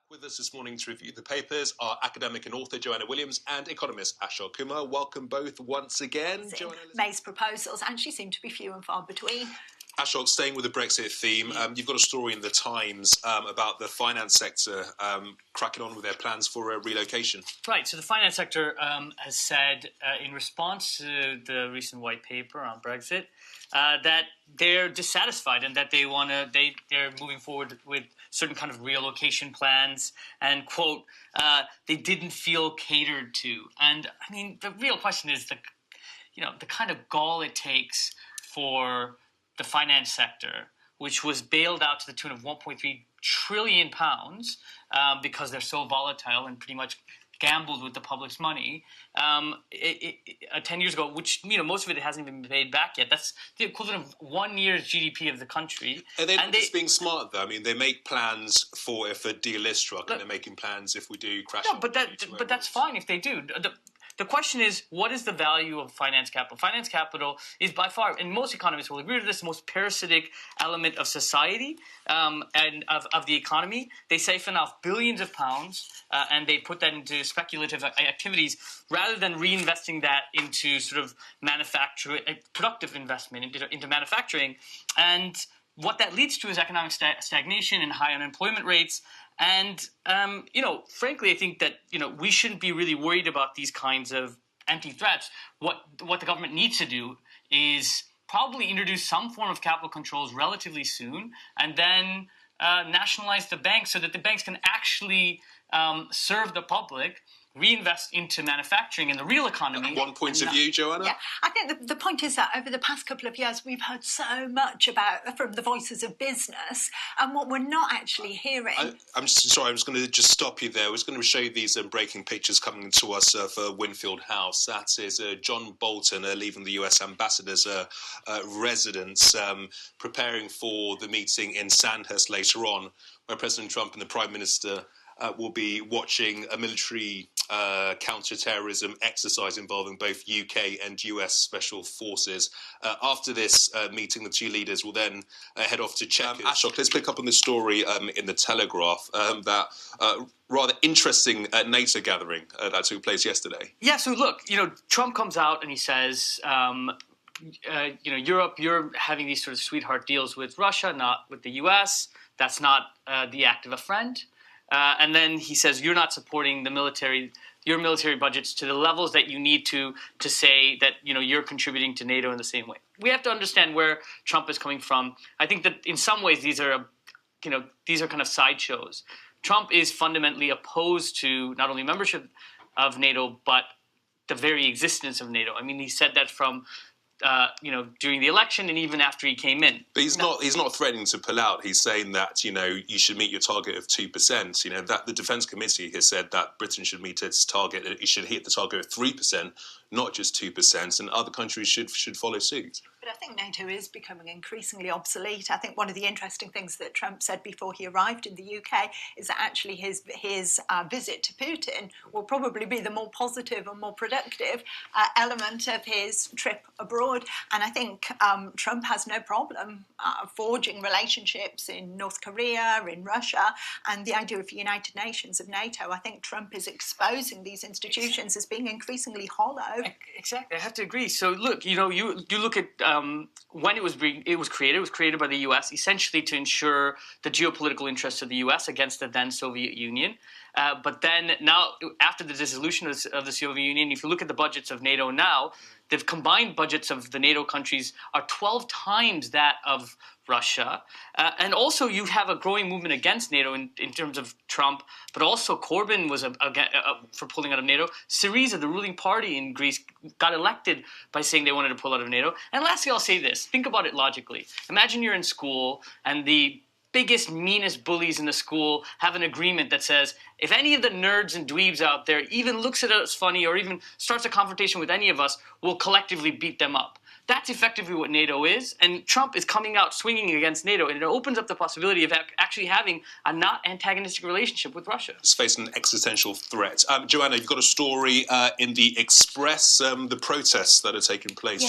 With us this morning to review the papers are academic and author Joanna and economist Ashok Kumar. Welcome both once again. Joanna, May's proposals actually seem to be few and far between. Ashok, staying with the Brexit theme, you've got a story in the Times about the finance sector cracking on with their plans for a relocation. Right, so the finance sector has said in response to the recent white paper on Brexit that they're dissatisfied and that they're moving forward with certain kind of relocation plans and, quote, they didn't feel catered to. And, I mean, the real question is the kind of gall it takes for the finance sector, which was bailed out to the tune of £1.3 trillion because they're so volatile and pretty much gambled with the public's money 10 years ago, which, most of it hasn't even been paid back yet. That's the equivalent of 1 year's GDP of the country. Are they just being smart, though? I mean, they make plans for if a deal is struck, and they're making plans if we do crash. No, but that's fine if they do. The question is, what is the value of finance capital? Finance capital is by far, and most economists will agree with this, the most parasitic element of society and of the economy. They siphon off billions of pounds and they put that into speculative activities rather than reinvesting that into sort of manufacturing, productive investment into manufacturing. And what that leads to is economic stagnation and high unemployment rates. And, frankly, I think that, we shouldn't be really worried about these kinds of empty threats. What the government needs to do is probably introduce some form of capital controls relatively soon and then nationalize the banks so that the banks can actually serve the public, reinvest into manufacturing and the real economy. One point of view, Joanna? Yeah, I think the point is that over the past couple of years, we've heard so much from the voices of business, and what we're not actually hearing. I'm sorry, I was going to just stop you there. I was going to show you these breaking pictures coming to us for Winfield House. That is John Bolton leaving the US ambassador's residence, preparing for the meeting in Sandhurst later on, where President Trump and the Prime Minister will be watching a military counter-terrorism exercise involving both UK and US special forces. After this meeting, the two leaders will then head off to Czechia. Ashok, let's pick up on the story in the Telegraph, that rather interesting NATO gathering that took place yesterday. Yeah, so look, Trump comes out and he says, Europe, you're having these sort of sweetheart deals with Russia, not with the US. That's not the act of a friend. And then he says you're not supporting your military budgets to the levels that you need to say that you're contributing to NATO in the same way. We have to understand where Trump is coming from. I think that in some ways these are kind of sideshows. Trump is fundamentally opposed to not only membership of NATO but the very existence of NATO. I mean, he said that from during the election and even after he came in. But he's not threatening to pull out. He's saying that, you should meet your target of 2%. That the Defence Committee has said that Britain should meet its target, it should hit the target of 3%, not just 2%, and other countries should follow suit. But I think NATO is becoming increasingly obsolete. I think one of the interesting things that Trump said before he arrived in the UK is that actually his visit to Putin will probably be the more positive and more productive element of his trip abroad. And I think Trump has no problem forging relationships in North Korea, in Russia, and the idea of the United Nations, of NATO. I think Trump is exposing these institutions as being increasingly hollow. Exactly, I have to agree. So look, you look at when it was created by the U.S. essentially to ensure the geopolitical interests of the U.S. against the then Soviet Union. But then now, after the dissolution of the Soviet Union, if you look at the budgets of NATO now, the combined budgets of the NATO countries are 12 times that of Russia. And also you have a growing movement against NATO in terms of Trump, but also Corbyn was for pulling out of NATO. Syriza, the ruling party in Greece, got elected by saying they wanted to pull out of NATO. And lastly, I'll say this. Think about it logically. Imagine you're in school and the biggest, meanest bullies in the school have an agreement that says if any of the nerds and dweebs out there even looks at us funny or even starts a confrontation with any of us, we'll collectively beat them up. That's effectively what NATO is, and Trump is coming out swinging against NATO, and it opens up the possibility of actually having a not antagonistic relationship with Russia. It's facing an existential threat. Joanna, you've got a story in the Express, the protests that are taking place. Yeah.